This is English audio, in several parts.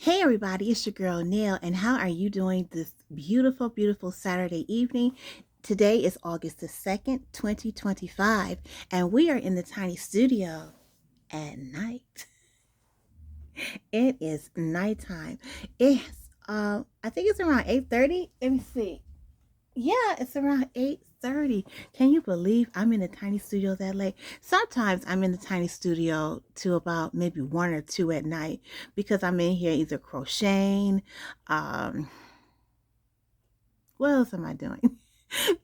Hey everybody, it's your girl Neil, and how are you doing this beautiful, beautiful Saturday evening? Today is August the 2nd, 2025, and we are in the tiny studio at night. It is nighttime. It's I think it's around 8:30. Let me see. Yeah, it's around 8:30. Can you believe I'm in the tiny studio that late? Sometimes I'm in the tiny studio to about maybe 1 or 2 at night because I'm in here either crocheting, um, what else am I doing?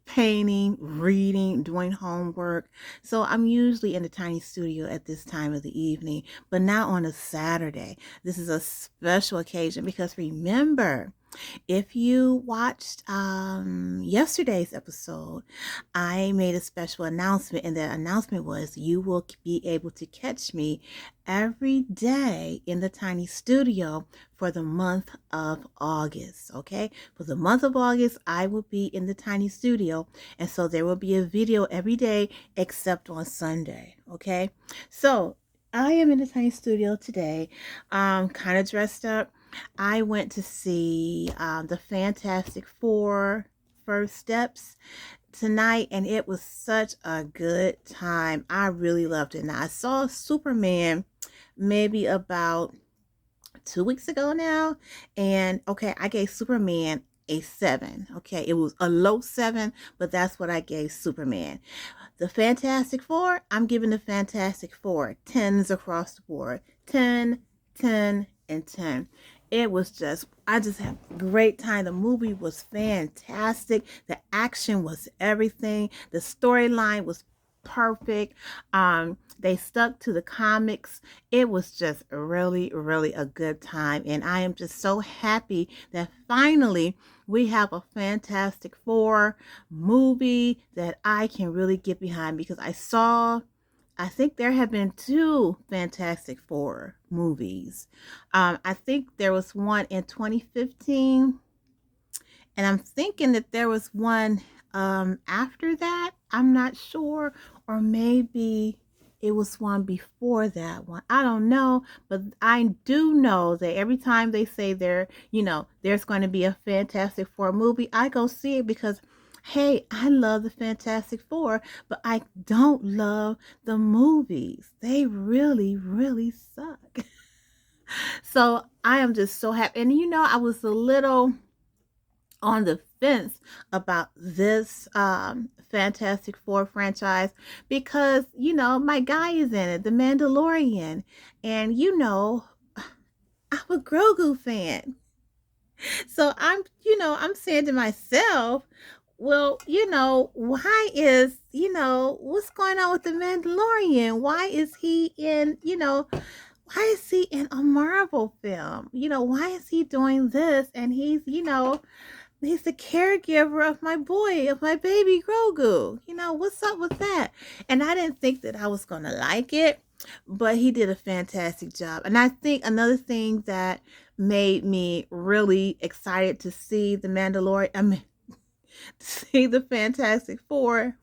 Painting, reading, doing homework. So I'm usually in the tiny studio at this time of the evening, but not on a Saturday. This is a special occasion because remember, if you watched yesterday's episode, I made a special announcement, and that announcement was you will be able to catch me every day in the tiny studio for the month of August. Okay, for the month of August, I will be in the tiny studio, and so there will be a video every day except on Sunday. Okay, so I am in the tiny studio today, kind of dressed up. I went to see the Fantastic Four First Steps tonight, and it was such a good time. I really loved it. Now, I saw Superman maybe about 2 weeks ago now, and okay, I gave Superman a 7. Okay, it was a low 7, but that's what I gave Superman. The Fantastic Four, I'm giving the Fantastic Four 10s across the board. 10, 10, and 10. I just had a great time. The movie was fantastic. The action was everything. The storyline was perfect. They stuck to the comics. It was just really, really a good time. And I am just so happy that finally we have a Fantastic Four movie that I can really get behind, because I think there have been 2 Fantastic Four movies. I think there was one in 2015, and I'm thinking that there was one after that. I'm not sure, or maybe it was one before that one. I don't know, but I do know that every time they say there's going to be a Fantastic Four movie, I go see it because hey, I love the Fantastic Four, but I don't love the movies. They really, really suck. So I am just so happy. And I was a little on the fence about this Fantastic Four franchise because my guy is in it, the Mandalorian, and I'm a Grogu fan. So I'm saying to myself, well, why is, what's going on with the Mandalorian? Why is he why is he in a Marvel film? Why is he doing this? And he's the caregiver of my boy, of my baby Grogu. What's up with that? And I didn't think that I was going to like it, but he did a fantastic job. And I think another thing that made me really excited to see the Mandalorian, to see the Fantastic Four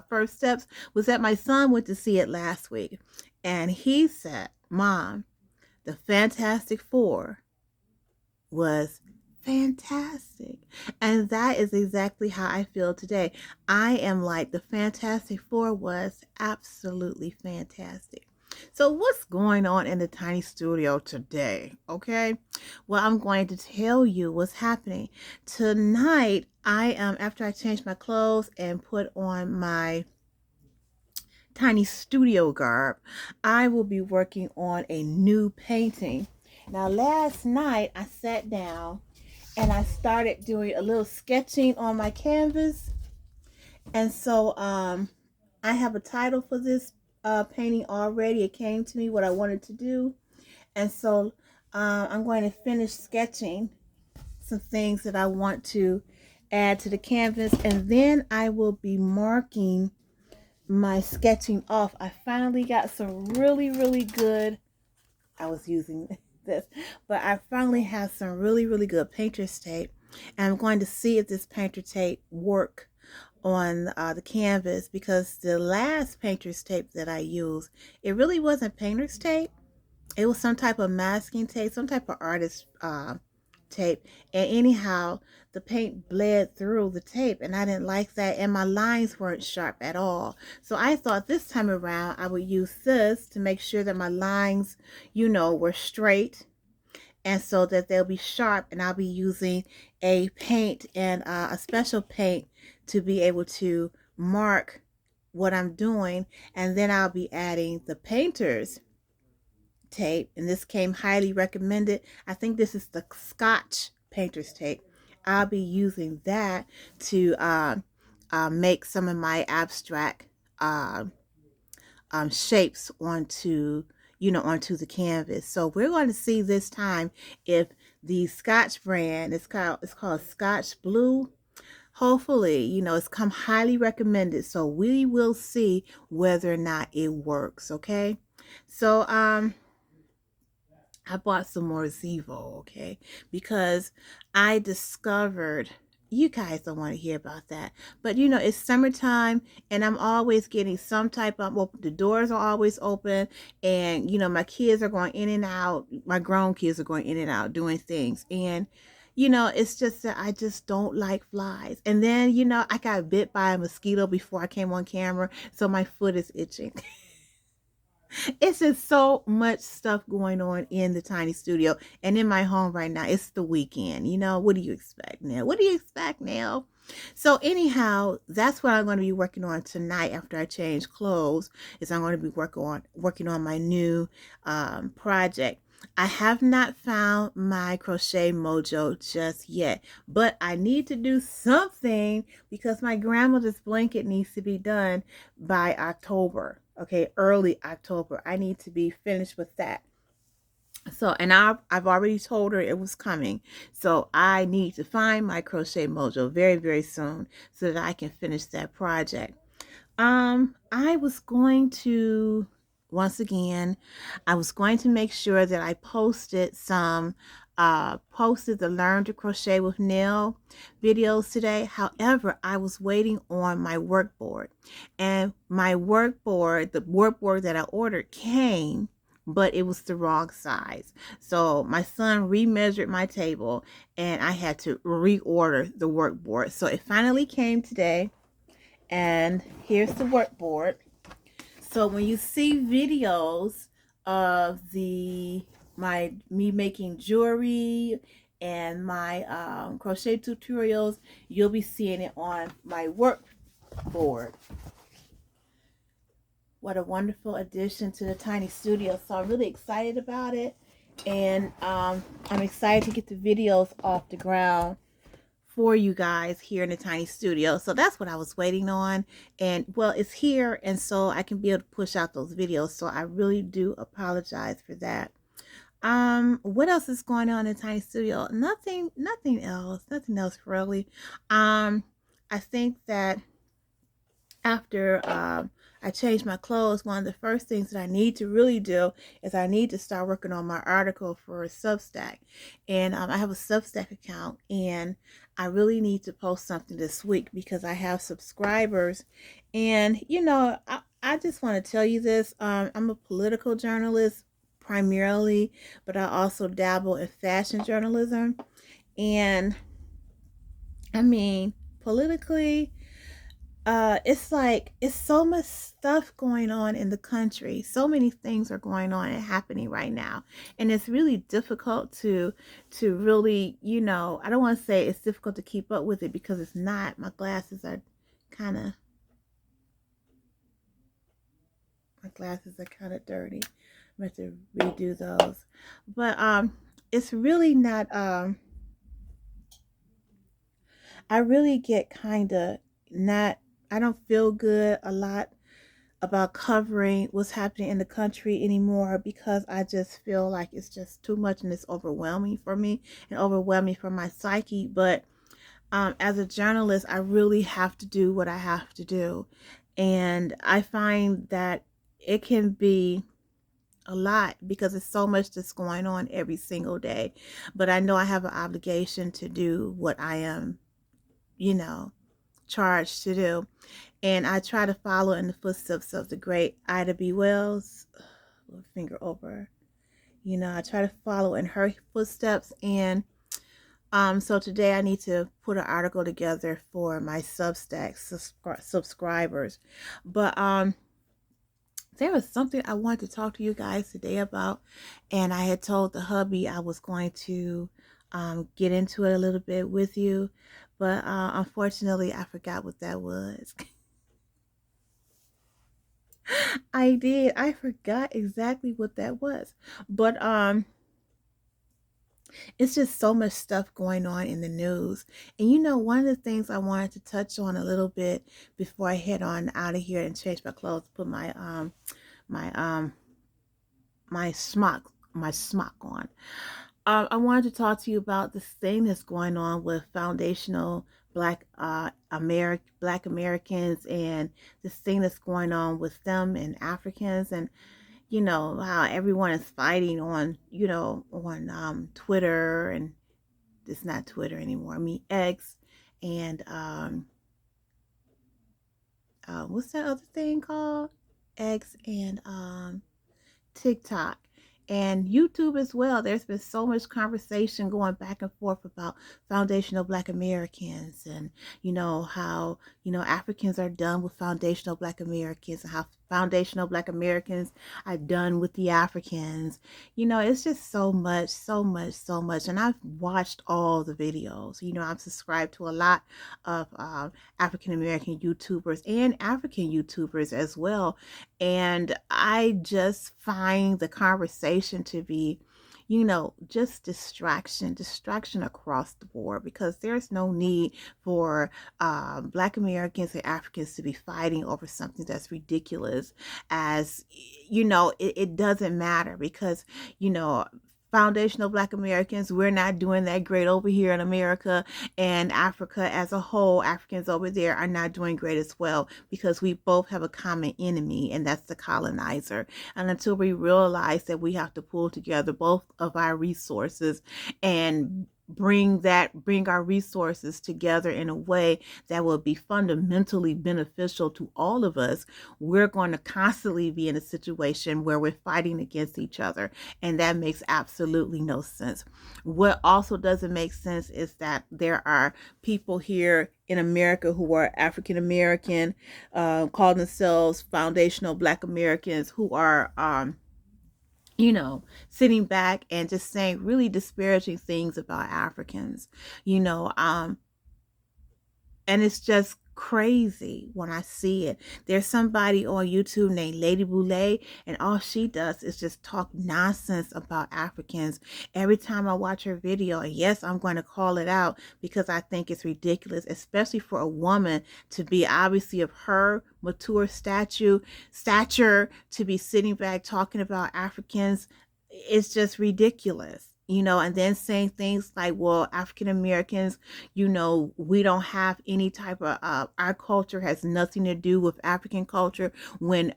First Steps, was that my son went to see it last week. And he said, Mom, the Fantastic Four was fantastic. And that is exactly how I feel today. I am like, the Fantastic Four was absolutely fantastic. So what's going on in the tiny studio today? Okay. Well, I'm going to tell you what's happening. Tonight, I am, after I change my clothes and put on my tiny studio garb, I will be working on a new painting. Now, last night I sat down and I started doing a little sketching on my canvas. And so I have a title for this painting already. It came to me what I wanted to do. And so I'm going to finish sketching some things that I want to add to the canvas. And then I will be marking my sketching off. I finally got some really, really good, I was using this, but I finally have some really, really good painter's tape. And I'm going to see if this painter tape work on the canvas, because the last painter's tape that I used, it really wasn't painter's tape. It was some type of masking tape, some type of artist tape. And anyhow, the paint bled through the tape, and I didn't like that. And my lines weren't sharp at all. So I thought this time around I would use this to make sure that my lines, were straight, and so that they'll be sharp. And I'll be using a paint and a special paint to be able to mark what I'm doing. And then I'll be adding the painter's tape, and this came highly recommended. I think this is the Scotch painter's tape. I'll be using that to make some of my abstract uh, shapes onto the canvas. So we're going to see this time if the Scotch brand, it's called Scotch Blue. Hopefully, it's come highly recommended. So we will see whether or not it works. Okay. So I bought some more Zevo, okay? Because I discovered, you guys don't want to hear about that, but it's summertime, and I'm always getting some type of, well, the doors are always open, and my kids are going in and out, my grown kids are going in and out doing things, and it's just that I just don't like flies. And then, I got bit by a mosquito before I came on camera, so my foot is itching. It's just so much stuff going on in the tiny studio and in my home right now. It's the weekend. What do you expect now? What do you expect now? So anyhow, that's what I'm going to be working on tonight after I change clothes. Is I'm going to be working on my new project. I have not found my crochet mojo just yet, but I need to do something because my grandmother's blanket needs to be done by October. Okay, early October. I need to be finished with that. So, and I've already told her it was coming. So I need to find my crochet mojo very, very soon so that I can finish that project. I was going to, once again, I was going to make sure that I posted the Learn to Crochet with Nail videos today. However, I was waiting on my workboard, and my workboard, the workboard that I ordered came, but it was the wrong size. So my son remeasured my table, and I had to reorder the workboard. So it finally came today. And here's the workboard. So when you see videos of me making jewelry and my crochet tutorials, you'll be seeing it on my workboard. What a wonderful addition to the tiny studio. So I'm really excited about it, and I'm excited to get the videos off the ground for you guys here in the tiny studio. So that's what I was waiting on, and well, it's here, and so I can be able to push out those videos. So I really do apologize for that. What else is going on in the tiny studio? Nothing else really. I think that after I changed my clothes, one of the first things that I need to really do is I need to start working on my article for Substack. And I have a Substack account, and I really need to post something this week because I have subscribers. And I just want to tell you this. I'm a political journalist primarily, but I also dabble in fashion journalism. And I mean, politically, it's so much stuff going on in the country. So many things are going on and happening right now, and it's really difficult to really, I don't want to say it's difficult to keep up with it, because it's not. My glasses are kind of dirty. I'm going to have to redo those. But it's really not. I really get kind of not. I don't feel good a lot about covering what's happening in the country anymore, because I just feel like it's just too much, and it's overwhelming for me and overwhelming for my psyche. But as a journalist, I really have to do what I have to do, and I find that it can be a lot because it's so much that's going on every single day. But I know I have an obligation to do what I am, charged to do. And I try to follow in the footsteps of the great Ida B. Wells. Finger over I try to follow in her footsteps. And so today I need to put an article together for my Substack subscribers. But there was something I wanted to talk to you guys today about, and I had told the hubby I was going to get into it a little bit with you, but unfortunately I forgot what that was. I did. I forgot exactly what that was. But it's just so much stuff going on in the news. And one of the things I wanted to touch on a little bit before I head on out of here and change my clothes, put my smock on. I wanted to talk to you about this thing that's going on with foundational Black Americans, and this thing that's going on with them and Africans, and how everyone is fighting on Twitter, and it's not Twitter anymore. I mean X, and what's that other thing called? X, and TikTok, and YouTube as well. There's been so much conversation going back and forth about foundational Black Americans, and how Africans are done with foundational Black Americans, and how foundational Black Americans are done with the Africans. It's just so much, so much, so much. And I've watched all the videos. I'm subscribed to a lot of African American YouTubers and African YouTubers as well. And I just find the conversation to be, just distraction across the board, because there's no need for Black Americans and Africans to be fighting over something that's ridiculous. As it doesn't matter, because foundational Black Americans, we're not doing that great over here in America, and Africa as a whole, Africans over there are not doing great as well, because we both have a common enemy, and that's the colonizer. And until we realize that we have to pull together both of our resources and bring our resources together in a way that will be fundamentally beneficial to all of us, we're going to constantly be in a situation where we're fighting against each other, and that makes absolutely no sense. What also doesn't make sense is that there are people here in America who are African American, call themselves foundational Black Americans, who are sitting back and just saying really disparaging things about Africans, and it's just crazy when I see it. There's somebody on YouTube named Lady Boulay, and all she does is just talk nonsense about Africans every time I watch her video. And yes, I'm going to call it out, because I think it's ridiculous, especially for a woman to be obviously of her mature stature to be sitting back talking about Africans. It's just ridiculous. And then saying things like, well, African Americans, we don't have any type of, our culture has nothing to do with African culture, when,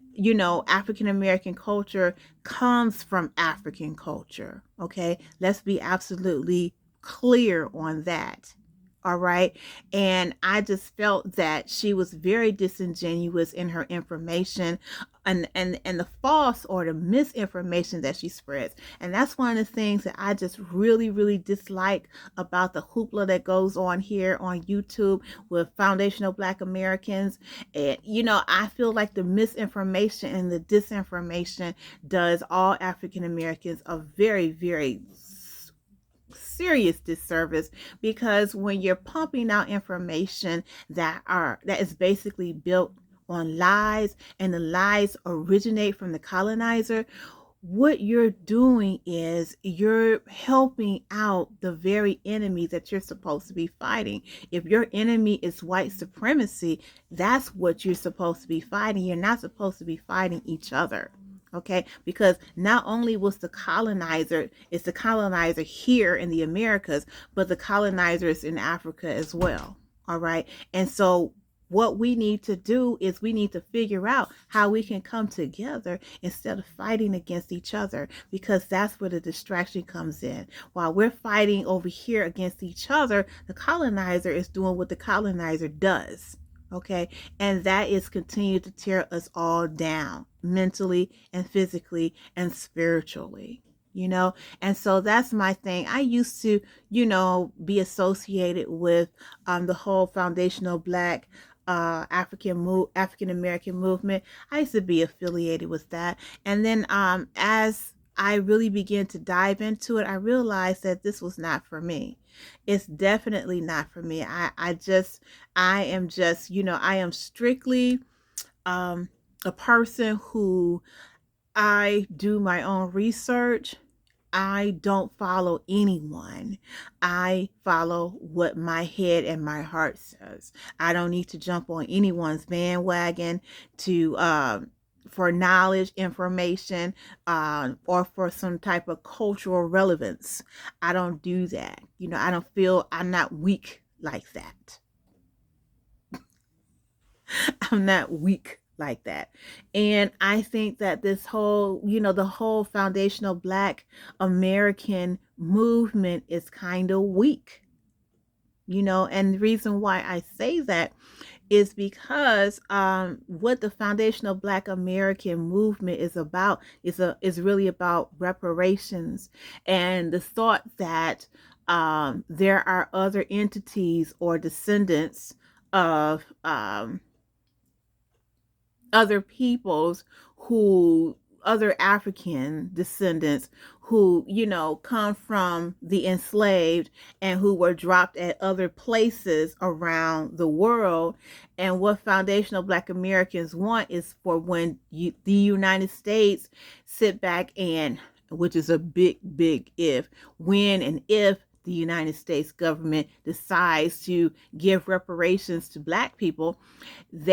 African American culture comes from African culture. Okay. Let's be absolutely clear on that. All right. And I just felt that she was very disingenuous in her information, and the false or the misinformation that she spreads. And that's one of the things that I just really, really dislike about the hoopla that goes on here on YouTube with foundational Black Americans. And, I feel like the misinformation and the disinformation does all African Americans a very, very serious disservice, because when you're pumping out information that is basically built on lies, and the lies originate from the colonizer, what you're doing is you're helping out the very enemy that you're supposed to be fighting. If your enemy is white supremacy, that's what you're supposed to be fighting. You're not supposed to be fighting each other. Okay, because not only was the colonizer here in the Americas, but the colonizer is in Africa as well. All right. And so what we need to do is we need to figure out how we can come together instead of fighting against each other, because that's where the distraction comes in. While we're fighting over here against each other, the colonizer is doing what the colonizer does. Okay. And that is continue to tear us all down mentally and physically and spiritually. you know. And so that's my thing. I used to, be associated with the whole foundational Black African American movement. I used to be affiliated with that. And then as I really began to dive into it, I realized that this was not for me. It's definitely not for me. I am just, I am strictly a person who, I do my own research. I don't follow anyone. I follow what my head and my heart says. I don't need to jump on anyone's bandwagon to for knowledge, information, or for some type of cultural relevance. I don't do that. I don't feel, I'm not weak like that. I'm not weak like that. And I think that this whole, the whole foundational Black American movement is kind of weak, and the reason why I say that is because what the foundational Black American movement is about is really about reparations, and the thought that there are other entities or descendants of other peoples who, other African descendants who, come from the enslaved and who were dropped at other places around the world. And what foundational Black Americans want is for when the United States sit back and, which is a big, big if, when and if the United States government decides to give reparations to Black people, what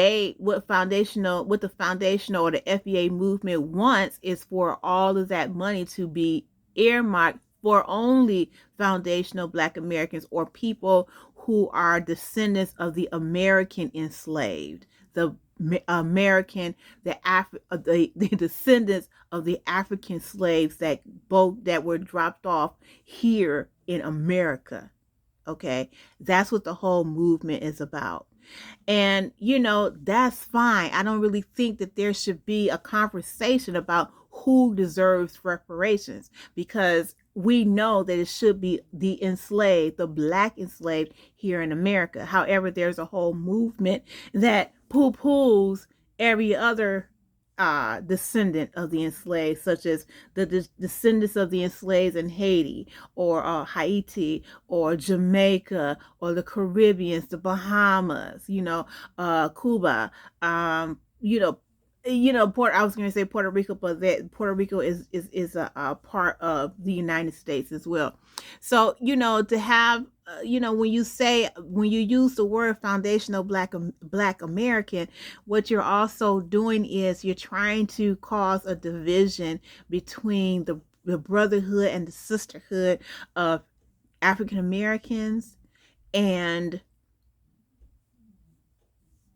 the foundational or the FBA movement wants is for all of that money to be earmarked for only foundational Black Americans or people who are descendants of the American enslaved, the American, the descendants of the African slaves that were dropped off here in America. Okay, that's what the whole movement is about. And, that's fine. I don't really think that there should be a conversation about who deserves reparations, because we know that it should be the enslaved, the Black enslaved here in America. However, there's a whole movement that poo-poos every other descendant of the enslaved, such as the descendants of the enslaved in Haiti or Haiti or Jamaica or the Caribbeans, the Bahamas, Cuba, I was going to say Puerto Rico, but that Puerto Rico is a part of the United States as well. So, to have, when you use the word foundational Black American, what you're also doing is you're trying to cause a division between the brotherhood and the sisterhood of African Americans and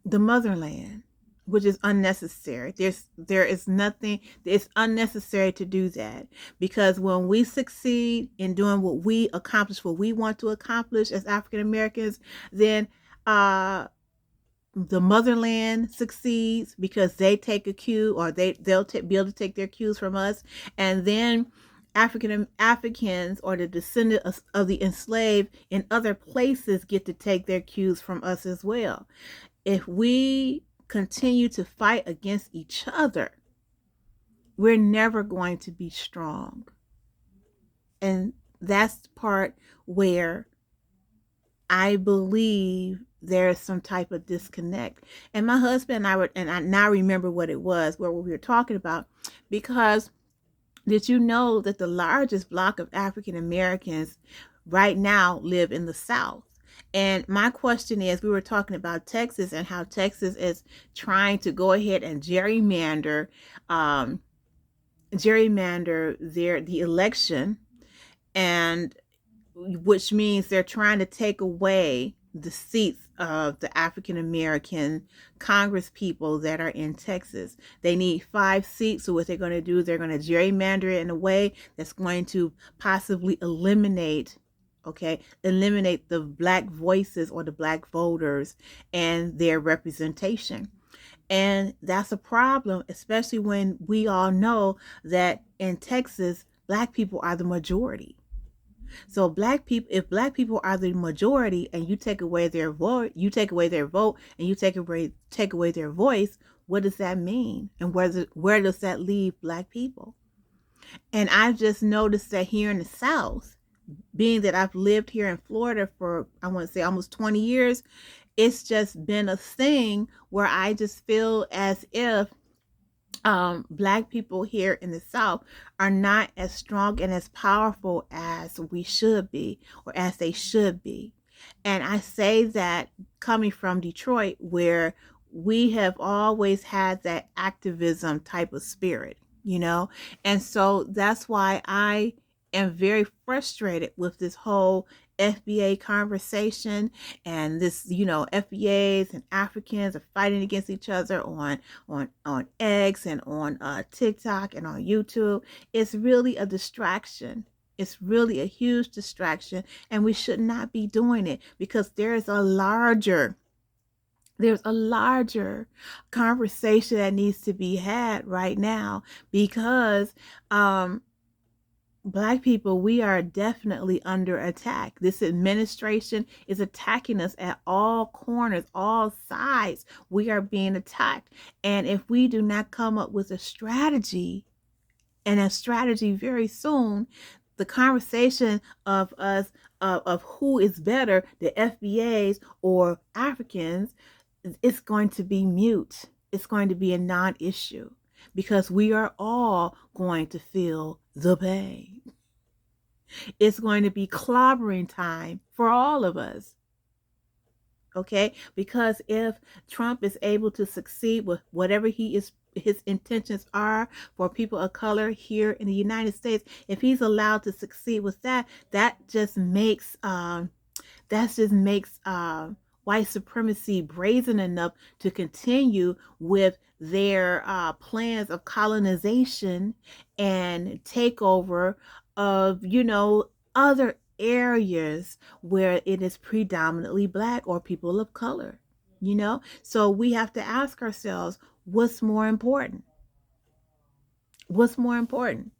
the motherland, which is unnecessary. There is nothing, it's unnecessary to do that, because when we succeed in doing what we accomplish, what we want to accomplish as African Americans, then the motherland succeeds because they take a cue, or they'll be able to take their cues from us, and then Africans or the descendants of the enslaved in other places get to take their cues from us as well. If we continue to fight against each other, we're never going to be strong. And that's the part where I believe there's some type of disconnect. And my husband and I now remember what it was, what we were talking about, because did you know that the largest block of African Americans right now live in the South? And my question is, we were talking about Texas and how Texas is trying to go ahead and gerrymander the election, and which means they're trying to take away the seats of the African American Congress people that are in Texas. They need 5 seats. So what they're going to do, they're going to gerrymander it in a way that's going to possibly eliminate the Black voices or the Black voters and their representation. And that's a problem, especially when we all know that in Texas, black people are the majority. So black people, if black people are the majority and you take away their vote, and you take away their voice, what does that mean? And where does that leave black people? And I've just noticed that here in the South, being that I've lived here in Florida for, I want to say, almost 20 years, it's just been a thing where I just feel as if black people here in the South are not as strong and as powerful as we should be, or as they should be. And I say that coming from Detroit, where we have always had that activism type of spirit, and so that's why I am very frustrated with this whole FBA conversation, and this, FBAs and Africans are fighting against each other on X and on TikTok and on YouTube. It's really a distraction. It's really a huge distraction, and we should not be doing it, because there's a larger conversation that needs to be had right now, because Black people, we are definitely under attack. This administration is attacking us at all corners, all sides. We are being attacked. And if we do not come up with a strategy, and a strategy very soon, the conversation of us, of who is better, the FBAs or Africans, it's going to be mute. It's going to be a non-issue, because we are all going to feel the pain. It's going to be clobbering time for all of us. Okay? Because if Trump is able to succeed with whatever his intentions are for people of color here in the United States, if he's allowed to succeed with that, that just makes white supremacy brazen enough to continue with their plans of colonization and takeover of, other areas where it is predominantly Black or people of color, So we have to ask ourselves, what's more important? What's more important?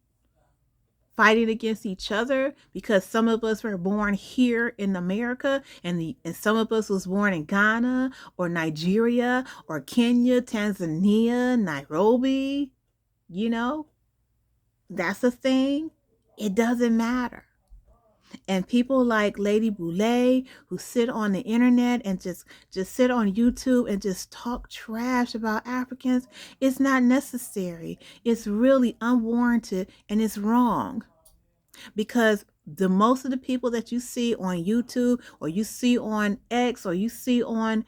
Fighting against each other because some of us were born here in America, and some of us was born in Ghana or Nigeria or Kenya, Tanzania, Nairobi, that's a thing. It doesn't matter. And people like Lady Boulay, who sit on the internet and just sit on YouTube and just talk trash about Africans, it's not necessary. It's really unwarranted, and it's wrong. Because the most of the people that you see on YouTube, or you see on X, or you see on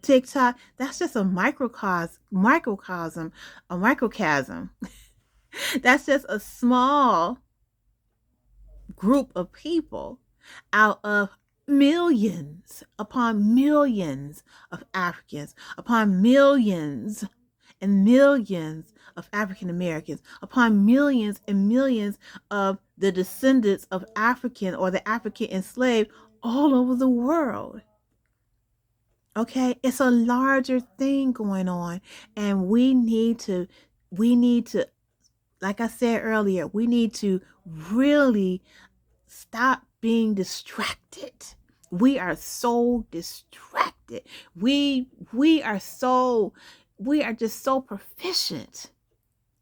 TikTok, that's just a microcosm. That's just a small group of people out of millions upon millions of Africans, upon millions and millions of African Americans, upon millions and millions of the descendants of African or the African enslaved all over the world. Okay, it's a larger thing going on, and we need to, like I said earlier, we need to really stop being distracted. We are so distracted. We are just so proficient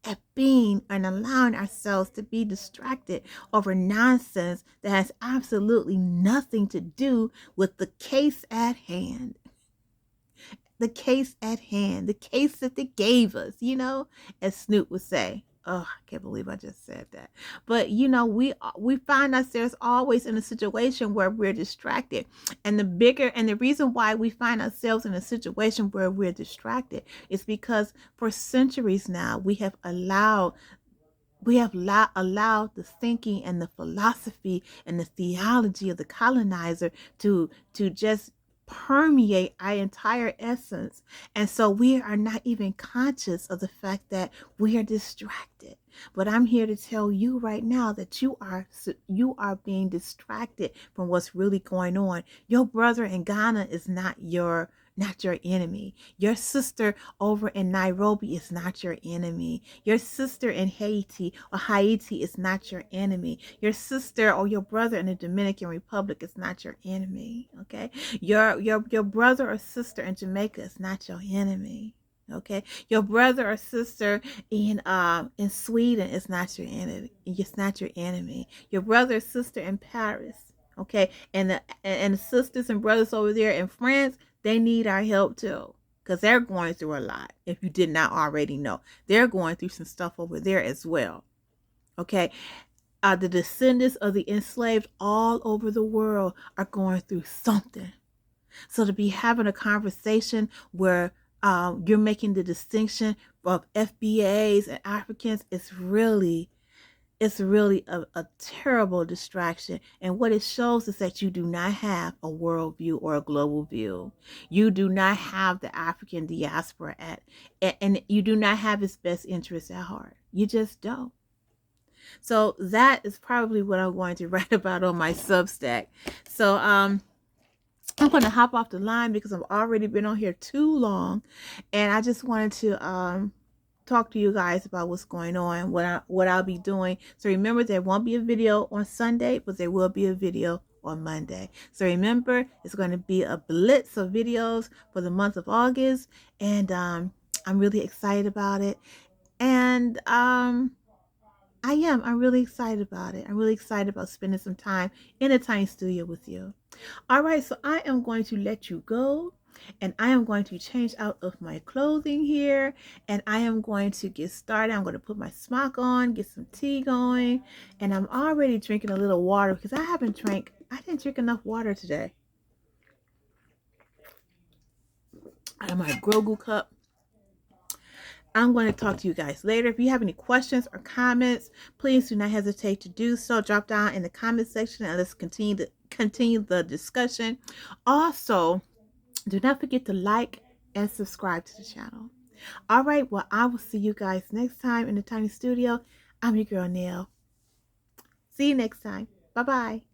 at being and allowing ourselves to be distracted over nonsense that has absolutely nothing to do with the case at hand. The case at hand, the case that they gave us, as Snoop would say. Oh, I can't believe I just said that. But, we find ourselves always in a situation where we're distracted. And the reason why we find ourselves in a situation where we're distracted is because for centuries now, we have allowed the thinking and the philosophy and the theology of the colonizer to just permeate our entire essence. And so we are not even conscious of the fact that we are distracted. But I'm here to tell you right now that you are being distracted from what's really going on. Your brother in Ghana is not your not your enemy. Your sister over in Nairobi is not your enemy. Your sister in Haiti is not your enemy. Your sister or your brother in the Dominican Republic is not your enemy. Okay. Your brother or sister in Jamaica is not your enemy. Okay. Your brother or sister in Sweden is not your enemy. It's not your enemy. Your brother or sister in Paris. Okay. And the sisters and brothers over there in France, they need our help too, because they're going through a lot. If you did not already know, they're going through some stuff over there as well. Okay. The descendants of the enslaved all over the world are going through something. So to be having a conversation where you're making the distinction of FBAs and Africans, it's really a terrible distraction. And what it shows is that you do not have a worldview or a global view. You do not have the African diaspora and you do not have its best interests at heart. You just don't. So that is probably what I'm going to write about on my Substack. So I'm going to hop off the line because I've already been on here too long, and I just wanted to talk to you guys about what's going on, what I'll be doing. So remember, there won't be a video on Sunday, but there will be a video on Monday. So remember, it's going to be a blitz of videos for the month of August, and I'm really excited about it. And I'm really excited about it. I'm really excited about spending some time in a tiny studio with you. All right, so I am going to let you go, and I am going to change out of my clothing here, and I am going to get started. I'm going to put my smock on, get some tea going, and I'm already drinking a little water because I didn't drink enough water today. Out of my Grogu cup. I'm going to talk to you guys later. If you have any questions or comments, please do not hesitate to do so. Drop down in the comment section and let's continue the discussion. Also, do not forget to like and subscribe to the channel. All right, well, I will see you guys next time in the Tiny Studio. I'm your girl, Nell. See you next time. Bye-bye.